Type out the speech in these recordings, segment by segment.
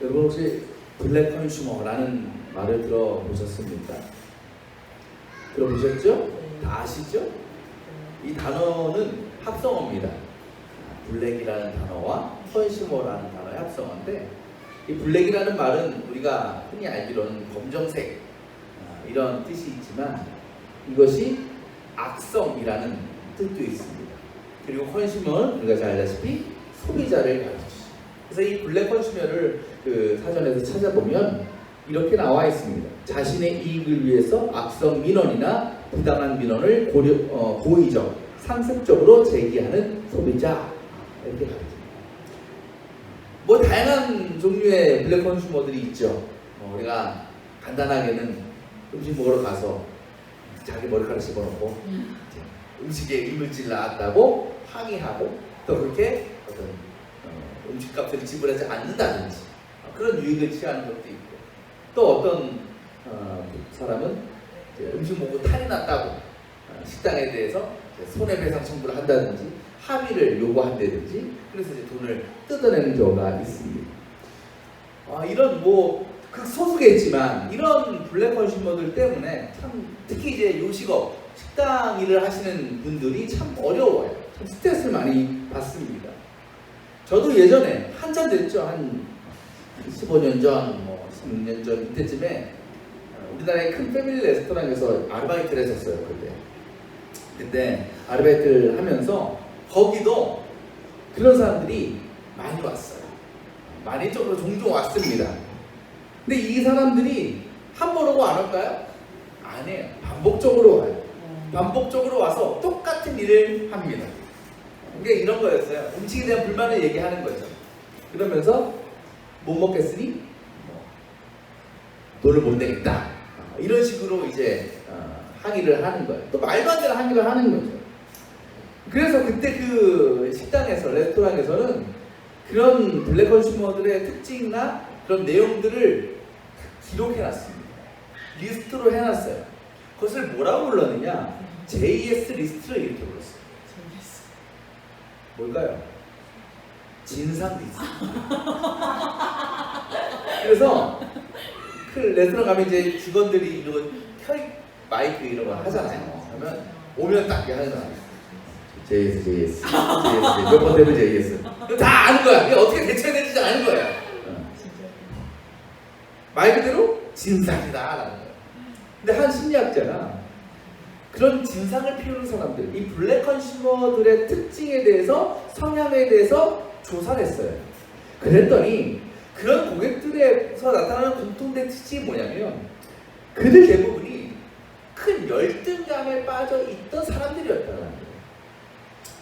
여러분 혹시 블랙 컨슈머라는 말을 들어보셨습니까? 들어보셨죠? 다 아시죠? 이 단어는 합성어입니다. 블랙이라는 단어와 컨슈머라는 단어의 합성어인데, 이 블랙이라는 말은 우리가 흔히 알기로는 검정색 이런 뜻이 있지만, 이것이 악성이라는 뜻도 있습니다. 그리고 컨슈머는 우리가 잘 알다시피 소비자를 가르치죠. 그래서 이 블랙 컨슈머를 그 사전에서 찾아보면 이렇게 나와 있습니다. 자신의 이익을 위해서 악성 민원이나 부당한 민원을 고의적, 상습적으로 제기하는 소비자, 이렇게 가르칩니다. 뭐 다양한 종류의 블랙 컨슈머들이 있죠. 우리가 간단하게는 음식 먹으러 가서 자기 머리카락 씹어놓고 음식에 이물질 나왔다고 항의하고, 또 그렇게 어떤 음식값을 지불하지 않는다든지 그런 유익을 취하는 것도 있고, 또 어떤 사람은 음식 먹고 탈이 났다고 식당에 대해서 손해배상 청구를 한다든지 합의를 요구한다든지, 그래서 이제 돈을 뜯어내는 경우가 있습니다. 이런 뭐 극소수겠지만 이런 블랙 컨슈머들 때문에 참, 특히 이제 요식업, 식당 일을 하시는 분들이 참 어려워요. 참 스트레스를 많이 받습니다. 저도 예전에 한참 됐죠. 한 15년 전, 뭐 16년 전 이때쯤에 우리나라의 큰 패밀리 레스토랑에서 아르바이트를 했었어요. 그때 아르바이트를 하면서 거기도 그런 사람들이 많이 왔어요. 많이 쪽으로 종종 왔습니다. 근데 이 사람들이 한 번 오고 안 올까요? 아니에요. 반복적으로 와요. 반복적으로 와서 똑같은 일을 합니다. 그게 이런 거였어요. 음식에 대한 불만을 얘기하는 거죠. 그러면서 못 먹겠으니 돈을 못 내겠다, 이런 식으로 이제 항의를 하는 거예요. 또 말도 안 되는 항의를 하는 거죠. 그래서 그때 그 식당에서, 레스토랑에서는 그런 블랙 컨슈머들의 특징이나 그런 내용들을 기록해놨습니다. 리스트로 해놨어요. 그것을 뭐라고 불렀느냐? JS 리스트를 이렇게 불렀어요. 뭘까요? 진상 리스트. 그래서 그 레스토랑 가면 이제 직원들이 이런 마이크 이런 거 하잖아요. 그러면 오면 딱 하는 사람. JS 몇 번 되면 JS. 다 아는 거야. 이게 어떻게 대처해야 되는지 아는 거야. 말 그대로 진상이다라는 거예요. 근데 한 심리학자가 그런 진상을 피우는 사람들, 이 블랙 컨슈머들의 특징에 대해서, 성향에 대해서 조사를 했어요. 그랬더니 그런 고객들에서 나타나는 공통된 특징이 뭐냐면, 그들 대부분이 큰 열등감에 빠져 있던 사람들이었다는 거예요.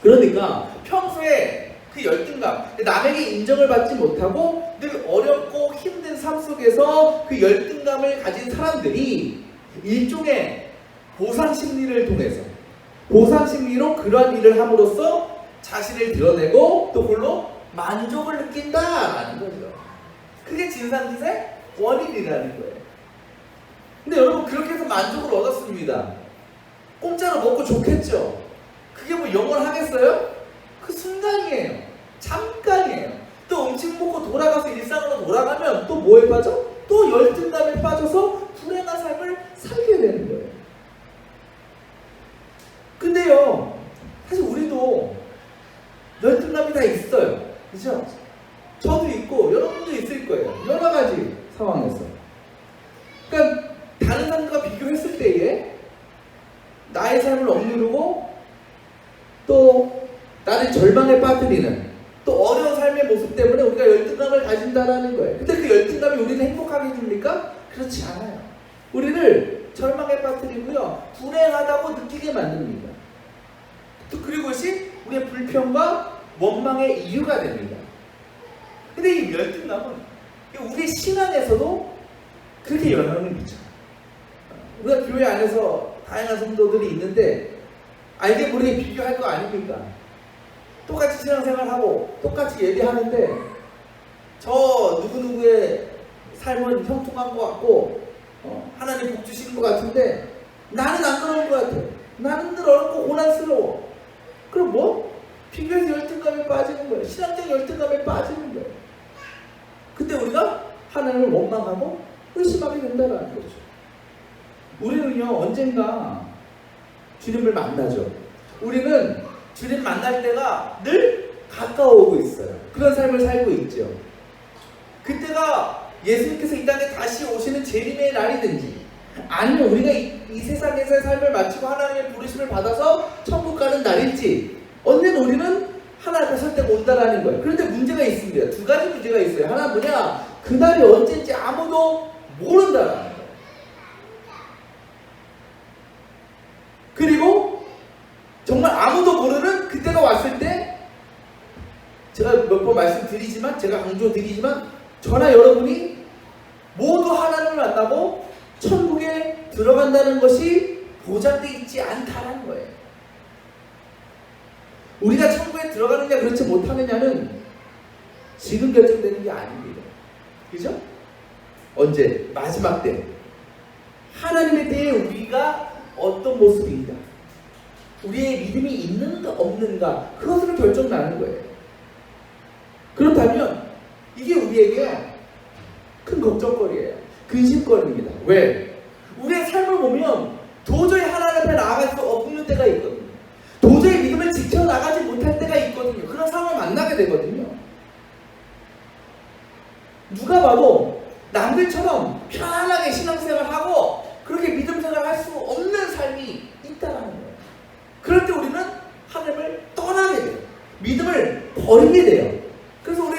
그러니까 평소에 그 열등감, 남에게 인정을 받지 못하고 늘 어렵고 힘든 삶 속에서 그 열등감을 가진 사람들이 일종의 보상심리를 통해서, 보상심리로 그러한 일을 함으로써 자신을 드러내고 또 그걸로 만족을 느낀다라는 거죠. 그게 진상짓의 원인이라는 거예요. 근데 여러분, 그렇게 해서 만족을 얻었습니다. 공짜로 먹고 좋겠죠. 그게 뭐 영원하겠어요? 그 순간이에요. 잠깐이에요. 또 음식 먹고 돌아가서 일상으로 돌아가면 또 뭐에 빠져? 또 열등감에 빠져서 불행한 삶을 살게 되는 거예요. 근데요, 사실 우리도 열등감이 다 있어요. 그죠? 저도 있고 여러분도 있을 거예요. 여러 가지 상황에서. 그러니까 다른 사람과 비교했을 때에 나의 삶을 억누르고 또 나를 절망에 빠뜨리는, 또 어려운 삶의 모습 때문에 우리가 열등감을 가진다라는 거예요. 근데 그 열등감이 우리를 행복하게 해줍니까? 그렇지 않아요. 우리를 절망에 빠뜨리고요, 불행하다고 느끼게 만듭니다. 또 그리고 그것이 우리의 불평과 원망의 이유가 됩니다. 근데 이 열등감은 우리의 신앙에서도 그렇게 영향을 미쳐요. 우리가 교회 안에서 다양한 성도들이 있는데 알게 모르게 비교할 거 아닙니까? 똑같이 신앙생활하고 똑같이 예배하는데 저 누구누구의 삶은 형통한 것 같고 하나님 복 주시는 것 같은데 나는 안 그런 것 같아. 나는 늘 어렵고 고난스러워. 그럼 뭐? 비교해서 열등감에 빠지는 거예요. 신앙적 열등감에 빠지는 거예요. 근데 우리가 하나님을 원망하고 의심하게 된다는 거죠. 우리는요, 언젠가 주님을 만나죠. 우리는 주님 만날 때가 늘 가까워오고 있어요. 그런 삶을 살고 있죠. 그때가 예수님께서 이 땅에 다시 오시는 재림의 날이든지, 아니면 우리가 이 세상에서의 삶을 마치고 하나님의 부르심을 받아서 천국 가는 날일지, 언젠가 우리는 하나님 앞에 설 때가 온다라는 거예요. 그런데 문제가 있습니다. 두 가지 문제가 있어요. 하나는 뭐냐? 그날이 언제인지 아무도 모른다라는 거예요. 그리고 정말 아무도 모르는 그때가 왔을 때, 제가 몇 번 말씀드리지만, 제가 강조드리지만, 저나 여러분이 모두 하나님을 만나고 천국에 들어간다는 것이 보장되어 있지 않다는 거예요. 우리가 천국에 들어가느냐 그렇지 못하느냐는 지금 결정되는 게 아닙니다. 그죠? 언제? 마지막 때. 하나님에 대해 우리가 어떤 모습인가, 우리의 믿음이 있는가 없는가, 그것으로 결정나는 거예요. 그렇다면 이게 우리에게 큰 걱정거리예요. 근심거리입니다. 왜? 우리의 삶을 보면 도저히 하나님 앞에 나아갈 수 없는 때가 있거든요. 도저히 믿음을 지켜나가지 못할 때가 있거든요. 그런 상황을 만나게 되거든요. 누가 봐도 남들처럼 편안하게 신앙생활을 하고 그렇게 믿음 생활을 할 수 없는 삶이 있다는 거예요. 그럴 때 우리는 하나님을 떠나게 돼요. 믿음을 버리게 돼요. 그래서 우리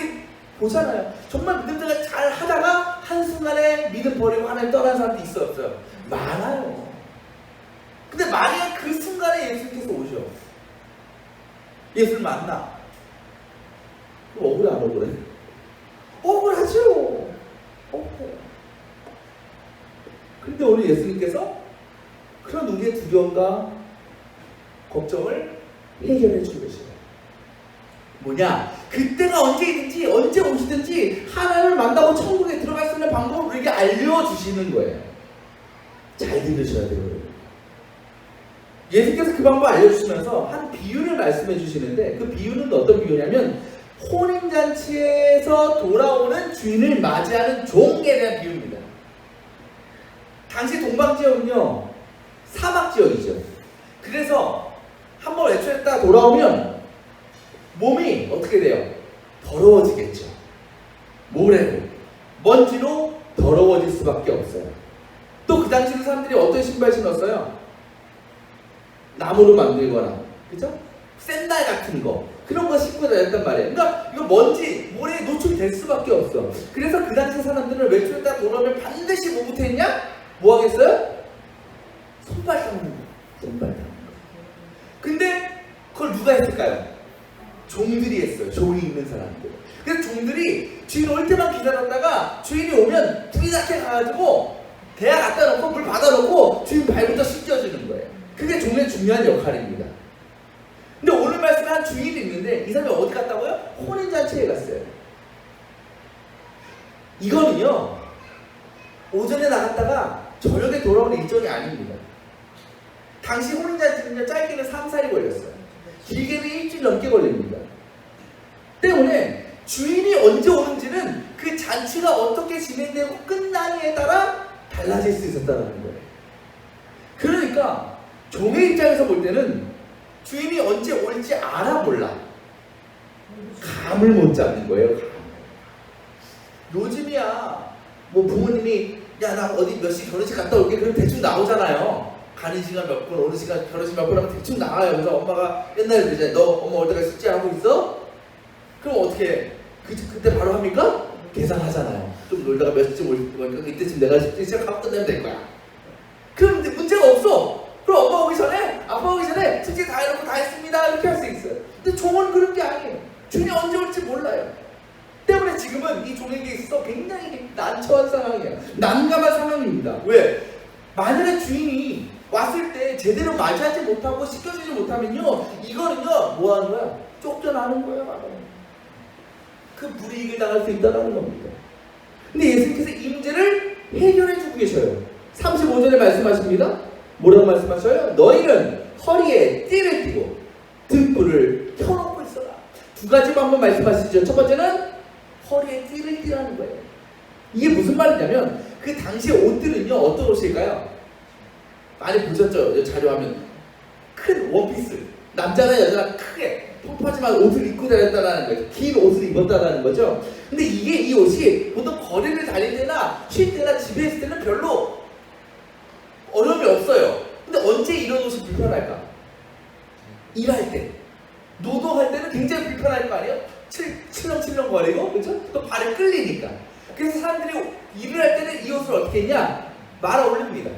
보잖아요. 정말 믿음 생활 잘 하다가 한순간에 믿음 버리고 하나님 떠난 사람도 있어 없어요? 많아요. 근데 만약에 그 순간에 예수님께서 오셔. 예수를 만나. 그럼 억울해 안 억울해? 억울하죠. 억울해요. 근데 오늘 예수님께서 그런 우리의 두려움과 걱정을 해결해 주고 계셔요. 뭐냐? 그때가 언제든지 언제 오시든지 하나님을 만나고 천국에 들어갈 수 있는 방법을 우리에게 알려주시는 거예요. 잘 들으셔야 돼요. 예수께서 그 방법을 알려주시면서 한 비유를 말씀해 주시는데, 그 비유는 어떤 비유냐면 혼인잔치에서 돌아오는 주인을 맞이하는 종에 대한 비유입니다. 당시 동방지역은요 사막지역이죠. 그래서 한번 외출했다가 돌아오면 몸이 어떻게 돼요? 더러워지겠죠. 모래로, 먼지로 더러워질 수밖에 없어요. 또 그 당시 사람들이 어떤 신발 신었어요? 나무로 만들거나, 그죠? 샌들 같은 거, 그런 거 신고 다녔단 말이에요. 그러니까 이거 먼지, 모래에 노출이 될 수밖에 없어. 그래서 그 당시 사람들은 외출했다가 돌아오면 반드시 뭐부터 했냐? 뭐 하겠어요? 손발 닦는 거. 손발 닦는 거. 근데 그걸 누가 했을까요? 종들이 했어요. 종이 있는 사람들. 그래서 종들이 주인 올 때만 기다렸다가 주인이 오면 뿌리답게 가가지고 대야 갖다 놓고 물 받아놓고 주인 발부터 씻겨주는 거예요. 그게 종의 중요한 역할입니다. 근데 오늘 말씀에 한 주인이 있는데 이 사람이 어디 갔다고요? 혼인잔치에 갔어요. 이거는요 오전에 나갔다가 저녁에 돌아오는 일정이 아닙니다. 당시 혼인잔치는요 짧게는 3-4일이 걸렸어요. 길게는 일주일 넘게 걸립니다. 때문에 주인이 언제 오는지는 그 잔치가 어떻게 진행되고 끝나느냐에 따라 달라질 수 있었다는 거예요. 그러니까 종의 입장에서 볼 때는 주인이 언제 올지 알아 몰라. 감을 못 잡는 거예요. 요즘이야 뭐 부모님이 야 나 어디 몇 시 결혼식 갔다 올게 그럼 대충 나오잖아요. 가는 시간 몇 분, 오는 시간 결혼식 몇 분 하면 대충 나와요. 그래서 엄마가 옛날에 그러잖아요. 너 엄마 올 때까지 숙제하고 있어? 그럼 어떻게 해? 그때 바로 합니까? 계산하잖아요. 좀 놀다가 몇 시쯤 올 거니까 이때쯤 내가 숙제 시작하고 끝내면 될 거야. 그럼 이제 문제가 없어. 그럼 엄마 오기 전에, 아빠 오기 전에 숙제 다 해놓고 다 했습니다. 이렇게 할 수 있어요. 근데 종은 그런 게 아니에요. 주인이 언제 올지 몰라요. 때문에 지금은 이 종에게 있어서 굉장히 난처한 상황이에요. 난감한 상황입니다. 왜? 만약에 주인이 왔을 때 제대로 맞이하지 못하고 시켜주지 못하면요 이거는요 뭐 하는 거야? 쫓겨나는 거예요. 그 불이익을 당할 수 있다는 겁니다. 근데 예수님께서 이 문제를 해결해 주고 계셔요. 35절에 말씀하십니다. 뭐라고 말씀하셔요? 너희는 허리에 띠를 띠고 등불을 켜놓고 있어라. 두 가지 방법 말씀하시죠. 첫 번째는 허리에 띠를 띠라는 거예요. 이게 무슨 말이냐면 그 당시에 옷들은요 어떤 옷일까요? 많이 보셨죠? 자료하면 큰 원피스, 남자나 여자나 크게 펑퍼짐한 옷을 입고 다녔다는 거예요. 긴 옷을 입었다는 거죠. 근데 이 옷이 보통 거리를 달릴 때나 쉴 때나 집에 있을 때는 별로 어려움이 없어요. 근데 언제 이런 옷이 불편할까? 일할 때, 노동할 때는 굉장히 불편할 거 아니에요? 칠렁칠렁 거리고, 그렇죠? 또 발에 끌리니까. 그래서 사람들이 일을 할 때는 이 옷을 어떻게 했냐? 말아 올립니다.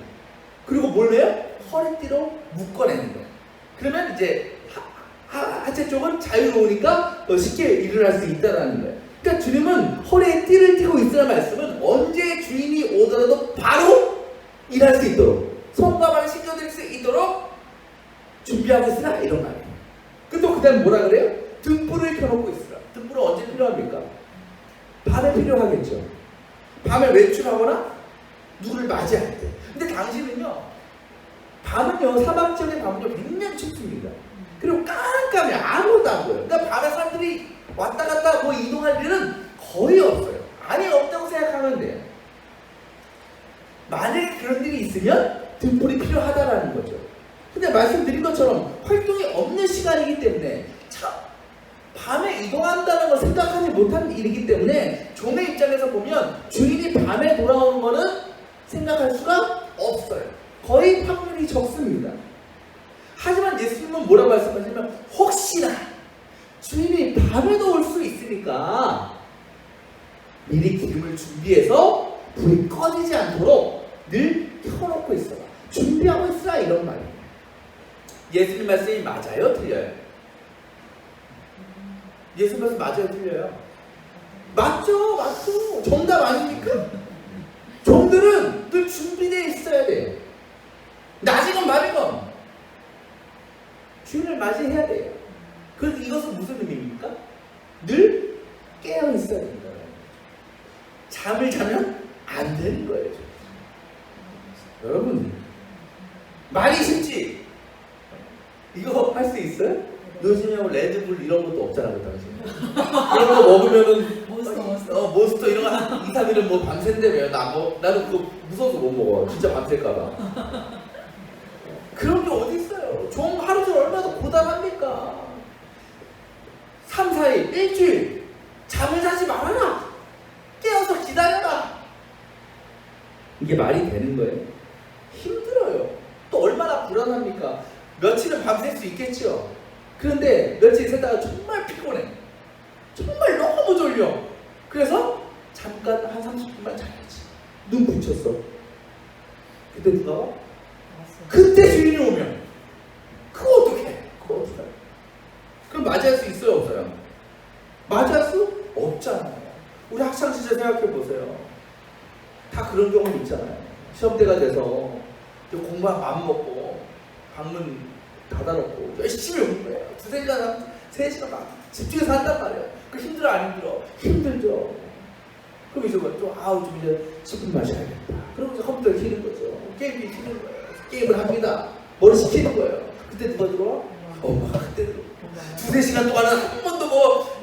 그리고 뭘 해요? 허리띠로 묶어내는 거예요. 그러면 이제 하체 쪽은 자유로우니까 쉽게 일을 할 수 있다는 거예요. 그러니까 주님은 허리에 띠를 띠고 있으라는 말씀은 언제 주인이 오더라도 바로 일할 수 있도록, 손가락을 씻겨드릴 수 있도록 준비하고 있으라, 이런 말이에요. 또 그 다음에 뭐라 그래요? 등불을 켜놓고 있으라. 등불은 언제 필요합니까? 밤에 필요하겠죠. 밤에 외출하거나 누구를 맞이할 때. 근데 당시는요, 밤은요, 사막 지역의 밤은요 굉장히 춥습니다. 그리고 깜깜해, 아무것도 안 보여요. 그러니까 밤에 사람들이 왔다 갔다 뭐 이동할 일은 거의 없어요. 아니, 없다고 생각하면 돼요. 만약에 그런 일이 있으면 등불이 필요하다라는 거죠. 근데 말씀드린 것처럼 활동이 없는 시간이기 때문에 밤에 이동한다는 걸 생각하지 못한 일이기 때문에 종의 입장에서 보면 주인이 밤에 돌아오는 거는 생각할 수가 없어요. 거의 확률이 적습니다. 하지만 예수님은 뭐라고 말씀하시냐면 혹시나 주인이 밤에도 올 수 있으니까 미리 기름을 준비해서 불이 꺼지지 않도록 늘 켜놓고 있어라, 준비하고 있으라, 이런 말이에요. 예수님 말씀이 맞아요? 틀려요? 예수님 말씀 맞아요? 틀려요? 맞죠. 정답 아닙니까? 종들은 늘 준비되어 있어야 돼요. 낮이건 밤이건 주인을 맞이해야 돼요. 그래서 이것은 무슨 의미입니까? 늘 깨어 있어야 된다. 잠을 자면 안 되는 거예요. 여러분, 많이 쉽지? 이거 할 수 있어요? 요즘에 레드불 이런 것도 없잖아, 그 당시에. 그런 거 먹으면은 몬스터 이런 거 한 2, 3일은 뭐 밤샌다며요. 나는 그거 무서워서 못 먹어. 진짜 밤샐까봐. 그런 게 어디 있어요? 종 하루 종일 얼마나 고단합니까? 3, 4일, 일주일 잠을 자지 말아라. 깨어서 기다려라. 이게 말이 되는 거예요? 힘들어요. 또 얼마나 불안합니까? 며칠은 밤샐 수 있겠죠. 그런데 며칠 새다가 정말 피곤해. 정말 너무 졸려. 그래서 잠깐 한 30분만 자야지. 눈 붙였어. 그때 누가 와? 그때 주인이 오면 그거 어떡해? 그럼 맞이할 수 있어요, 없어요? 맞이할 수 없잖아요. 우리 학창시절 생각해보세요. 다 그런 경험 있잖아요. 시험때가 돼서 공부하고 맘 먹고 방문 닫아놓고 열심히 온 거예요. 2-3시간, 3시간 막 집중해서 한단 말이에요. 그 힘들어 안 힘들어? 힘들죠. 그럼 이제 좀 이제 10분만 쉬어야겠다. 그럼 이제 컴퓨터를 키는 거죠. 게임기 키는 거예요. 게임을 합니다. 뭘 시키는 거예요. 그때 누가 들어와? 엄마가 그때 들어와. 2-3시간 동안은 한 번도 뭐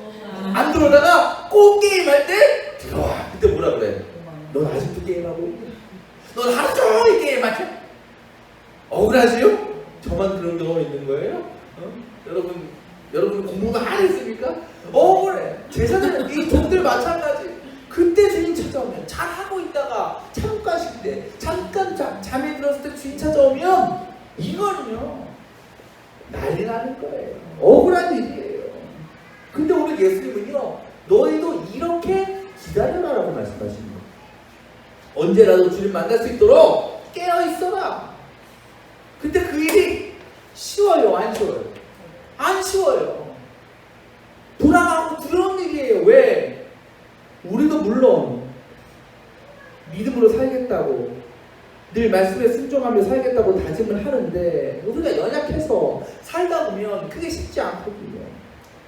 안 들어오다가 꼭 게임할 때 들어와. 그때 뭐라 그래? 넌 아직도 게임하고 있니? 넌 하루 종일 게임하지? 억울하지요? 저만 그런 경험 있는 거예요? 여러분 공부 많이 했습니까? 억울해. 제자들, 이 종들 마찬가지. 그때 주인 찾아오면 잘하고 있다가 잠깐 쉴 때, 잠깐 잠에 들었을 때 주인 찾아오면 이거는요 난리 나는 거예요. 억울한 일이에요. 근데 오늘 예수님은요 너희도 이렇게 기다려라라고 말씀하시는 거예요. 언제라도 주님 만날 수 있도록 깨어있어라. 근데 그 일이 쉬워요? 안 쉬워요? 안 쉬워요. 불안하고 두려운 일이에요. 왜? 우리도 물론 믿음으로 살겠다고 늘 말씀에 순종하며 살겠다고 다짐을 하는데 우리가 연약해서 살다 보면 그게 쉽지 않거든요.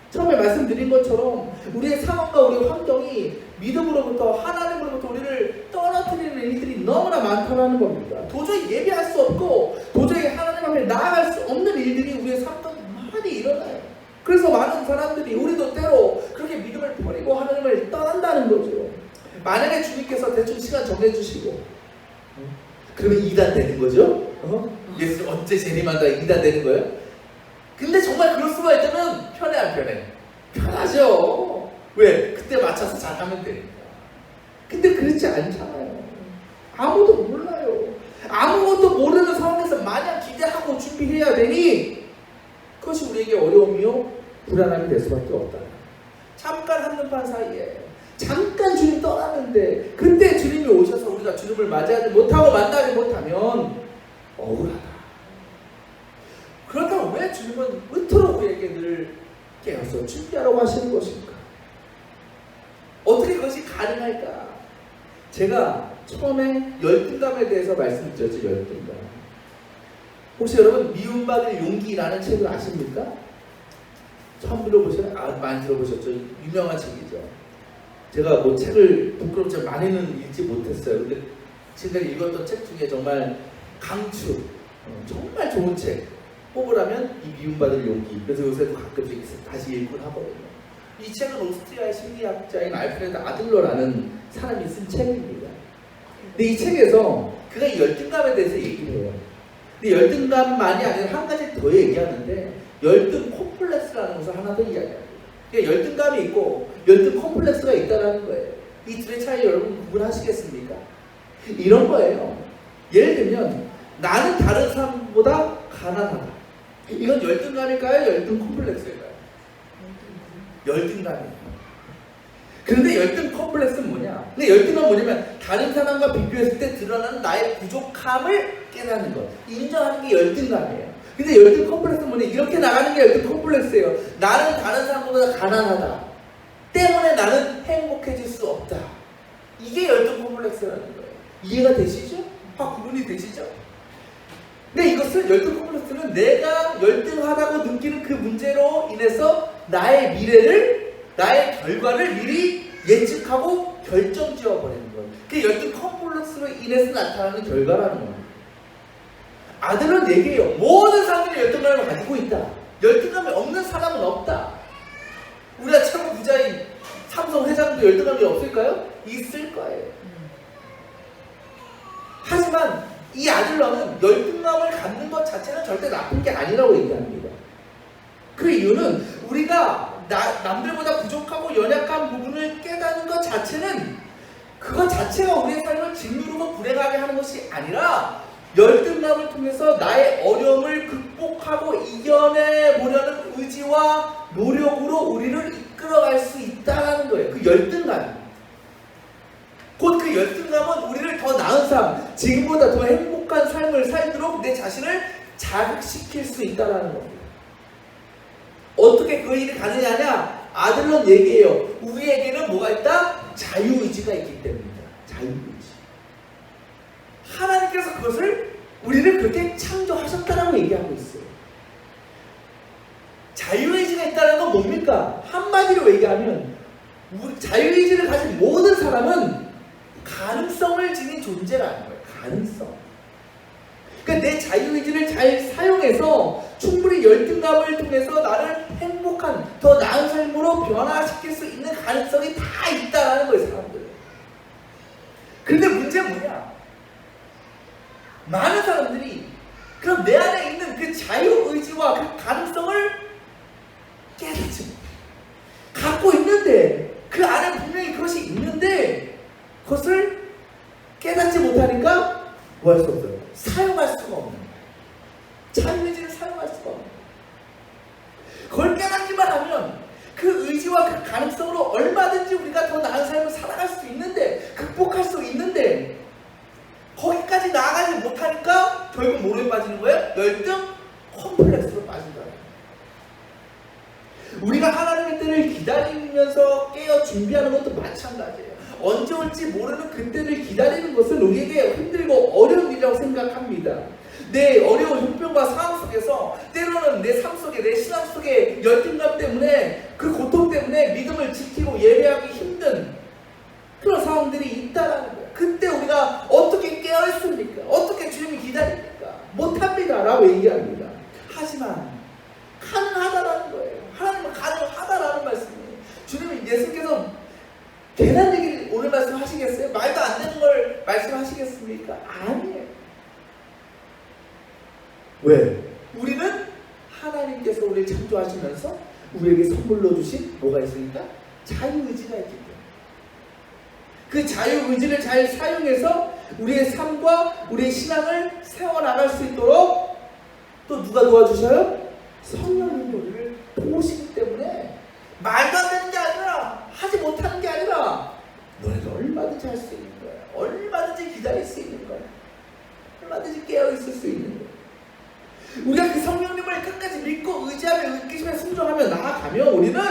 처음에 말씀드린 것처럼 우리의 상황과 우리의 환경이 믿음으로부터 하나님으로부터 우리를 떨어뜨리는 일들이 너무나 많다는 겁니다. 도저히 예비할 수 없고 도저히 하나님 앞에 나아갈 수 없는 일들이 우리의 삶 가운데 많이 일어나요. 그래서 많은 사람들이 우리도 때로 그렇게 믿음을 버리고 하나님을 떠난다는 거죠. 만약에 주님께서 대충 시간 정해주시고 그러면 2단 되는 거죠? 예수 언제 재림한다 2단 되는 거예요? 근데 정말 그럴 수가 있다면 편해 안 편해? 편하죠. 왜? 그때 맞춰서 잘하면 되니까. 근데 그렇지 않잖아요. 아무도 몰라요. 아무것도 모르는 상황에서 마냥 기대하고 준비해야 되니 그것이 우리에게 어려움이요 불안함이 될 수밖에 없다. 잠깐 한눈판 사이에 잠깐 주님 떠나는데 그때 주님이 오셔서 우리가 주님을 맞이하지 못하고 만나지 못하면 억울하다. 그렇다고 왜 주님은 으트로 우리에게 늘 깨어서 준비하라고 하시는 것입니까? 어떻게 그것이 가능할까? 제가 처음에 열등감에 대해서 말씀드렸죠. 열등감. 혹시 여러분 미움받을 용기라는 책을 아십니까? 처음 들어보셨나요? 많이 들어보셨죠? 유명한 책이죠. 제가 뭐 책을 부끄럽지만 많이는 읽지 못했어요. 근데 지금까지 읽었던 책 중에 정말 강추, 정말 좋은 책 뽑으라면 이 미움받을 용기. 그래서 요새도 가끔씩 다시 읽곤 하거든요. 이 책은 오스트리아의 심리학자인 알프레드 아들러라는 사람이 쓴 책입니다. 근데 이 책에서 그가 이 열등감에 대해서 얘기를 해요. 근데 열등감만이 아니라 한 가지 더 얘기하는데 열등 콤플렉스라는 것을 하나 더 이야기합니다. 그러니까 열등감이 있고 열등 콤플렉스가 있다는 거예요. 이 둘의 차이 여러분 구분하시겠습니까? 이런 거예요. 예를 들면 나는 다른 사람보다 가난하다. 이건 열등감일까요? 열등 콤플렉스일까요? 열등감이에요. 그런데 열등 컴플렉스는 뭐냐? 근데 열등감은 뭐냐면 다른 사람과 비교했을 때 드러나는 나의 부족함을 깨닫는 것, 인정하는 게 열등감이에요. 근데 열등 컴플렉스는 뭐냐? 이렇게 나가는 게 열등 컴플렉스예요. 나는 다른 사람보다 가난하다 때문에 나는 행복해질 수 없다. 이게 열등 컴플렉스라는 거예요. 이해가 되시죠? 구분이 되시죠? 근데 이것은 열등 컴플렉스는 내가 열등하다고 느끼는 그 문제로 인해서 나의 미래를, 나의 결과를 미리 예측하고 결정지어 버리는 거예요. 그게 열등 컴플렉스로 인해서 나타나는 결과라는 거예요. 아들은 얘기해요. 모든 사람들이 열등감을 가지고 있다. 열등감이 없는 사람은 없다. 우리가 최고 부자인 삼성 회장도 열등감이 없을까요? 있을 거예요. 하지만 이 아들러는 열등감을 갖는 것 자체는 절대 나쁜 게 아니라고 얘기합니다. 그 이유는 우리가 남들보다 부족하고 연약한 부분을 깨닫는 것 자체는 그것 자체가 우리의 삶을 짓누르고 불행하게 하는 것이 아니라 열등감을 통해서 나의 어려움을 극복하고 이겨내보려는 의지와 노력으로 우리를 이끌어갈 수 있다는 거예요. 그 열등감. 곧 그 열등감은 우리를 더 나은 삶, 지금보다 더 행복한 삶을 살도록 내 자신을 자극시킬 수 있다는 겁니다. 어떻게 그 일이 가능하냐? 아들론 얘기해요. 우리에게는 뭐가 있다? 자유의지가 있기 때문이다. 자유의지. 하나님께서 그것을 우리를 그렇게 창조하셨다라고 얘기하고 있어요. 자유의지가 있다는 건 뭡니까? 한마디로 얘기하면 자유의지를 가진 모든 사람은 가능성을 지닌 존재라는 거예요. 가능성. 그러니까 내 자유의지를 잘 사용해서 충분히 열등감을 통해서 나를 행복한 더 나은 삶으로 변화시킬 수 있는 가능성이 다 있다는 거예요. 사람들은. 그런데 문제는 뭐냐? 많은 사람들이 그럼 내 안에 있는 그 자유의지와 그 가능성을 깨닫지 못해. 갖고 있는데 그 안에 분명히 그것이 있는데 그것을 깨닫지 못하니까 뭐 할 수 없어요? 사용할 수가 없는 거예요. 자유의지를 사용할 수가 없는 거예요. 그걸 깨닫기만 하면 그 의지와 그 가능성으로 얼마든지 우리가 더 나은 삶을 살아갈 수 있는데 극복할 수 있는데 거기까지 나아가지 못하니까 결국 뭐에 빠지는 거예요? 열등 콤플렉스로 빠진다. 우리가 하나님의 때를 기다리면서 깨어 준비하는 것도 마찬가지예요. 언제 올지 모르는 그때를 기다리는 것은 우리에게 힘들고 어려운 일이라고 생각합니다. 내 어려운 형편과 상황 속에서 때로는 내 삶 속에, 내 신앙 속에 열등감 때문에 그 고통 때문에 믿음을 지키고 예배하기 힘든 그런 상황들이 있다라는 거예요. 그때 우리가 어떻게 깨어있습니까? 어떻게 주님이 기다립니까? 못합니다 라고 얘기합니다. 하지만 가능하다라는 거예요. 하나님은 가능하다라는 말씀이에요. 주님이 예수께서 괜한 얘기를 오늘 말씀 하시게 하시겠습니까? 아니에요. 왜? 우리는 하나님께서 우리를 창조하시면서 우리에게 선물로 주신 뭐가 있으니까? 자유의지가 있기 때문에. 그 자유의지를 잘 사용해서 우리의 삶과 우리의 신앙을 세워나갈 수 있도록 또 누가 도와주셔요? 성령님 우리를 도우시기 때문에 말도 안 되는 게 아니라, 하지 못하는 게 아니라 너희가 얼마든지 할 수 있는 거야. 얼마든지 기다릴 수 있는 거야. 얼마든지 깨어있을 수 있는 거야. 우리가 그 성령님을 끝까지 믿고 의지하며 이끄시며 순종하며 나아가면 우리는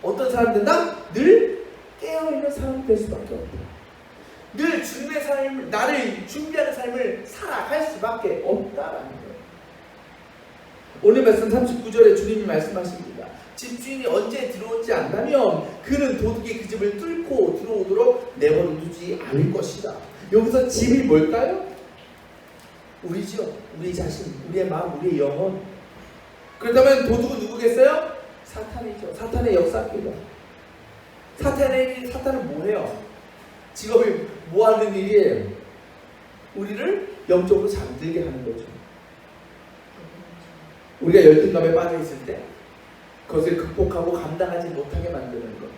어떤 사람이 된다? 늘 깨어있는 사람이 될 수밖에 없다. 늘 주님의 삶을, 나를 준비하는 삶을 살아갈 수밖에 없다라는 거예요. 오늘 말씀 39절에 주님이 말씀하십니다. 집주인이 언제 들어오지 않다면 그는 도둑이 그 집을 뚫고 들어오도록 내버려 두지 않을 것이다. 여기서 집이 뭘까요? 우리죠. 우리 자신, 우리의 마음, 우리의 영혼. 그렇다면 도둑은 누구겠어요? 사탄이죠. 사탄의 역사입니다. 사탄은 뭐예요? 직업이 뭐하는 일이에요? 우리를 영적으로 잠들게 하는 거죠. 우리가 열등감에 빠져 있을 때 그것을 극복하고 감당하지 못하게 만드는 것.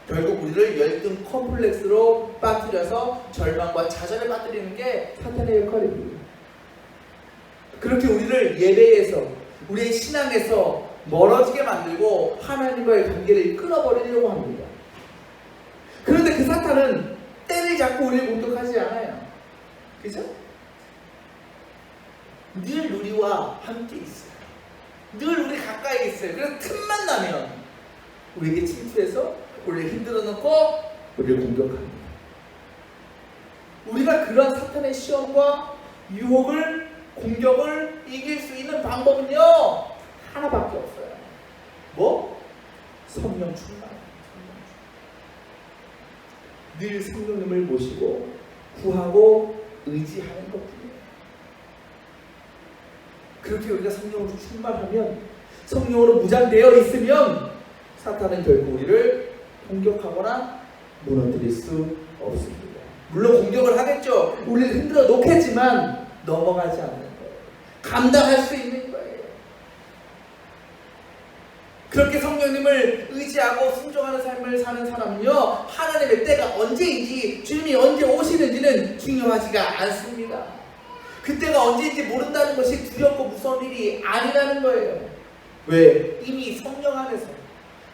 결국 우리를 열등 컴플렉스로 빠뜨려서 절망과 좌절에 빠뜨리는 게 사탄의 역할입니다. 그렇게 우리를 예배에서, 우리의 신앙에서 멀어지게 만들고 하나님과의 관계를 끊어버리려고 합니다. 그런데 그 사탄은 때를 잡고 우리를 공격하지 않아요. 그죠? 늘 우리와 함께 있어요. 늘 우리 가까이 있어요. 그래서 틈만 나면 우리에게 침투해서 우리를 흔들어 놓고 우리를 공격합니다. 우리가 그런 사탄의 시험과 유혹을, 공격을 이길 수 있는 방법은요, 하나밖에 없어요. 뭐? 성령 충만. 늘 성령님을 모시고 구하고 의지하는 것뿐이에요. 그렇게 우리가 성령으로 충만하면, 성령으로 무장되어 있으면 사탄은 결국 우리를 공격하거나 무너뜨릴 수 없습니다. 물론 공격을 하겠죠. 우리를 흔들어 놓겠지만 넘어가지 않는 거예요. 감당할 수 있는 거예요. 그렇게 성령님을 의지하고 순종하는 삶을 사는 사람은요, 하나님의 때가 언제인지, 주님이 언제 오시는지는 중요하지가 않습니다. 그때가 언제인지 모른다는 것이 두렵고 무서운 일이 아니라는 거예요. 왜? 이미 성령 안에서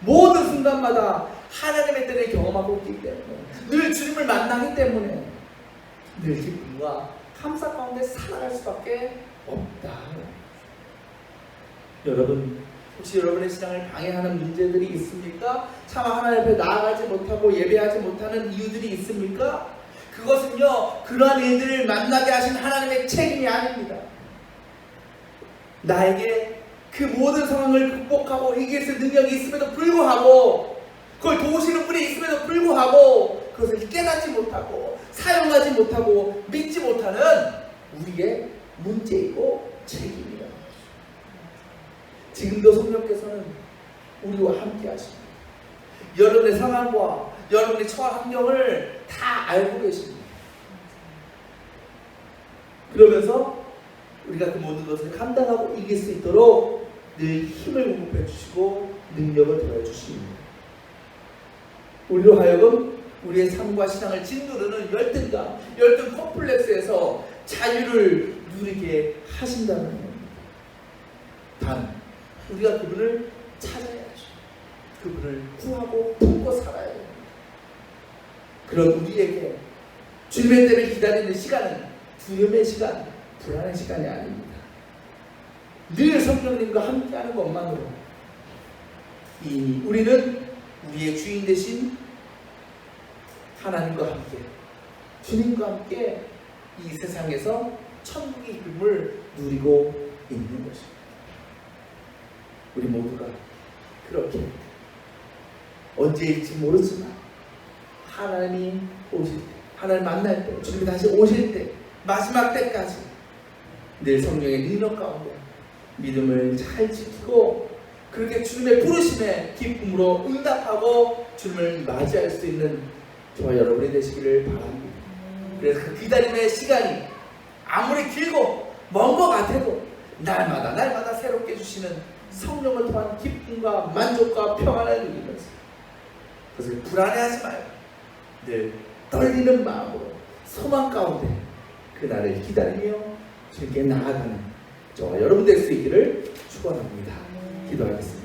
모든 순간마다 하나님의 때를 경험하고 있기 때문에, 늘 주님을 만나기 때문에 늘 기쁨과 감사 가운데 살아갈 수밖에 없다. 여러분, 혹시 여러분의 신앙을 방해하는 문제들이 있습니까? 참 하나님 앞에 나아가지 못하고 예배하지 못하는 이유들이 있습니까? 그것은요, 그러한 일들을 만나게 하신 하나님의 책임이 아닙니다. 나에게 그 모든 상황을 극복하고 이길 수 있는 능력이 있음에도 불구하고, 그걸 도우시는 분이 있음에도 불구하고 그것을 깨닫지 못하고 사용하지 못하고 믿지 못하는 우리의 문제이고 책임이다. 지금도 성령께서는 우리와 함께 하십니다. 여러분의 상황과 여러분의 처한 환경을 다 알고 계십니다. 그러면서 우리가 그 모든 것을 감당하고 이길 수 있도록 늘 힘을 공급해 주시고 능력을 더해 주십니다. 우리로 하여금 우리의 삶과 신앙을 짓누르는 열등감, 열등 컴플렉스에서 자유를 누리게 하신다는 겁니다. 단, 우리가 그분을 찾아야죠. 그분을 구하고 품고 살아야 됩니다. 그런 우리에게 주님의 때를 기다리는 시간은 두려움의 시간, 불안의 시간이 아닙니다. 늘 성령님과 함께하는 것만으로 우리는 우리의 주인 되신 하나님과 함께, 주님과 함께 이 세상에서 천국의 기쁨을 누리고 있는 것입니다. 우리 모두가 그렇게 언제일지 모르지만 하나님이 오실 때, 하나님 만날 때, 주님이 다시 오실 때, 마지막 때까지 늘 성령의 능력 가운데 믿음을 잘 지키고 그렇게 주님의 부르심에 기쁨으로 응답하고 주님을 맞이할 수 있는 저와 여러분이 되시기를 바랍니다. 그래서 그 기다림의 시간이 아무리 길고 먼 것 같아도 날마다 새롭게 주시는 성령을 통한 기쁨과 만족과 평안을 누리면서, 그래서 불안해하지 말고 늘 떨리는 마음으로 소망 가운데 그날을 기다리며 주님께 나아가는 저와 여러분 될 수 있기를 축원합니다. 기도하겠습니다.